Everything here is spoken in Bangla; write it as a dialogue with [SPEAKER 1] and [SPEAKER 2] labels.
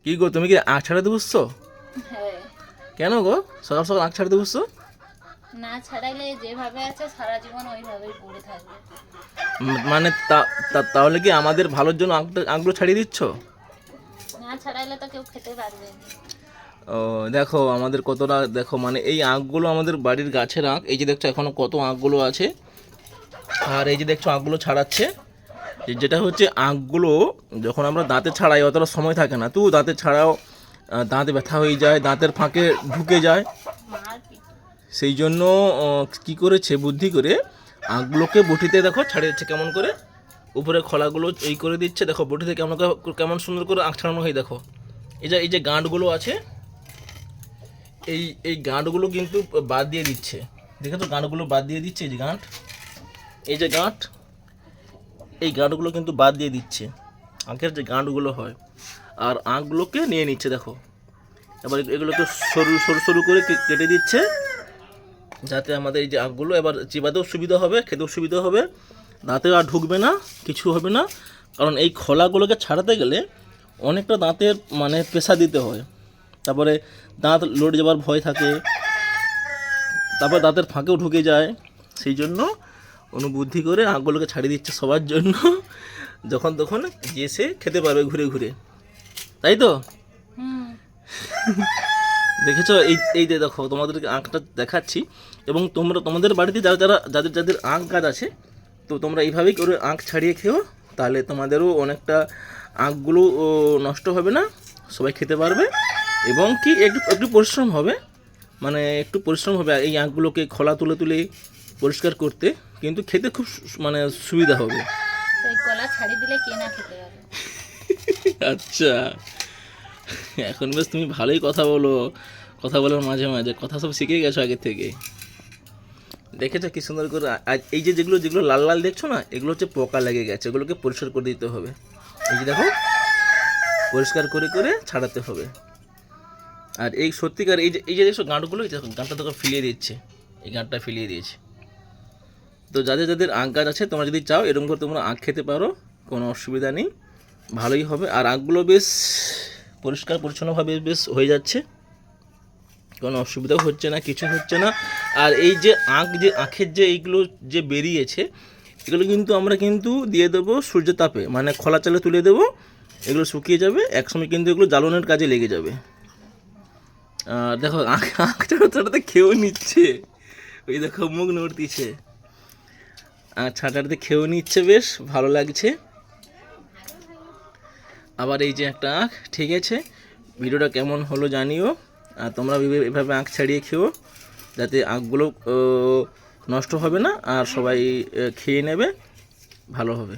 [SPEAKER 1] কি গো, তুমি কি আখ ছাড়াতে বসছো?
[SPEAKER 2] হ্যাঁ,
[SPEAKER 1] কেন গো সকাল সকাল আখ ছাড়াতে বসছো?
[SPEAKER 2] না ছাড়াইলে যেভাবে আছে সারা জীবন ওইভাবেই পড়ে থাকবে।
[SPEAKER 1] মানে তাহলে কি আমাদের ভালোর জন্য আখগুলো ছাড়িয়ে দিচ্ছ?
[SPEAKER 2] না ছাড়াইলে তো কেউ খেতে পারবে না।
[SPEAKER 1] ও দেখো আমাদের কতটা, দেখো মানে এই আখগুলো আমাদের বাড়ির গাছের আখ। এই যে দেখছো এখনো কত আখগুলো আছে। আর এই যে দেখছো আখগুলো ছাড়াচ্ছে। যেটা হচ্ছে আখগুলো যখন আমরা দাঁতে ছাড়াই অতটা সময় থাকে না, তো দাঁতে ছাড়াও দাঁতে ব্যথা হয়ে যায়, দাঁতের ফাঁকে ঢুকে যায়।
[SPEAKER 2] মার পিঠ।
[SPEAKER 1] সেই জন্য কি করেছে বুদ্ধি করে আখগুলোকে বটিতে দেখো ছাড়িয়ে দিচ্ছে কেমন করে, উপরে খোলাগুলো এই করে দিচ্ছে। দেখো বটিতে কেমন সুন্দর করে আখ ছাড়ানো হয়। দেখো এই যে গাঁটগুলো আছে, এই গাঁটগুলো কিন্তু বাদ দিয়ে দিচ্ছে। দেখে তো গাঁটগুলো বাদ দিয়ে দিচ্ছে। এই যে গাঁট, এই যে গাঁট, এই গাঁটগুলো কিন্তু বাদ দিয়ে দিচ্ছে, আখের যে গাঁটগুলো হয়। আর আখগুলোকে নিয়ে নিচ্ছে দেখো। এবার এগুলোকে সরু সরু সরু করে কেটে দিচ্ছে, যাতে আমাদের এই যে আখগুলো এবার চিবাতেও সুবিধা হবে, খেতেও সুবিধা হবে, দাঁতেও আর ঢুকবে না, কিছু হবে না। কারণ এই খোলাগুলোকে ছাড়াতে গেলে অনেকটা দাঁতের মানে পেশা দিতে হয়, তারপরে দাঁত লড়ে যাওয়ার ভয় থাকে, তারপর দাঁতের ফাঁকেও ঢুকে যায়। সেই জন্য অনুবুদ্ধি করে আখগুলোকে ছাড়িয়ে দিচ্ছে সবার জন্য, যখন তখন যে সে খেতে পারবে ঘুরে ঘুরে, তাই তো?
[SPEAKER 2] হুম।
[SPEAKER 1] দেখেছো এই যে দেখো তোমাদেরকে আখটা দেখাচ্ছি। এবং তোমাদের বাড়িতে যাদের আখ গাছ আছে, তো তোমরা এইভাবেই করে আখ ছাড়িয়ে খেও, তাহলে তোমাদেরও অনেকটা আখগুলো নষ্ট হবে না, সবাই খেতে পারবে। এবং কি একটু একটু পরিশ্রম হবে, মানে একটু পরিশ্রম হবে এই আখগুলোকে খোলা তুলে তুলে পরিষ্কার করতে, কিন্তু খেতে খুব মানে সুবিধা হবে।
[SPEAKER 2] সেই কলা ছাড়িয়ে দিলে কে না খেতে পারবে।
[SPEAKER 1] আচ্ছা, এখন বেশ তুমি ভালোই কথা বলো, কথা বলার মাঝে মাঝে কথা সব শিখে গেছো আগে থেকে। দেখেছো কি সুন্দর করে। আর এই যে যেগুলো যেগুলো লাল লাল দেখছো না, এগুলো হচ্ছে পোকা লেগে গেছে, এগুলোকে পরিষ্কার করে দিতে হবে। এই যে দেখো পরিষ্কার করে করে ছাড়াতে হবে। আর এই সত্যিকার এই যে দেখছো গাঁটগুলো, এই দেখো গাঁটটা তোকে ফিলিয়ে দিচ্ছে, এই গাঁটটা ফিলিয়ে দিয়েছে। তো যাদের আখ গাছ আছে, তোমরা যদি চাও এরকম করে তোমরা আখ খেতে পারো, কোনো অসুবিধা নেই, ভালোই হবে। আর আখগুলো বেশ পরিষ্কার পরিচ্ছন্নভাবে বেশ হয়ে যাচ্ছে, কোনো অসুবিধাও হচ্ছে না, কিছু হচ্ছে না। আর এই যে আখের যে এইগুলো যে বেরিয়েছে, এগুলো কিন্তু আমরা কিন্তু দিয়ে দেবো সূর্যের তাপে, মানে খোলা চালে তুলে দেবো, এগুলো শুকিয়ে যাবে, একসময় কিন্তু এগুলো জ্বালানোর কাজে লেগে যাবে। আর দেখো আখ ছাড়াতে খেয়েও নিচ্ছে, ওই দেখো মুখ নড়তিছে, আর ছাটাতে খেয়েও নিচ্ছে, বেশ ভালো লাগছে। আবার এই যে একটা আখ। ঠিক আছে, ভিডিওটা কেমন হলো জানিও। আর তোমরা এভাবে আখ ছাড়িয়ে খেও, যাতে আখগুলো নষ্ট হবে না, আর সবাই খেয়ে নেবে, ভালো হবে।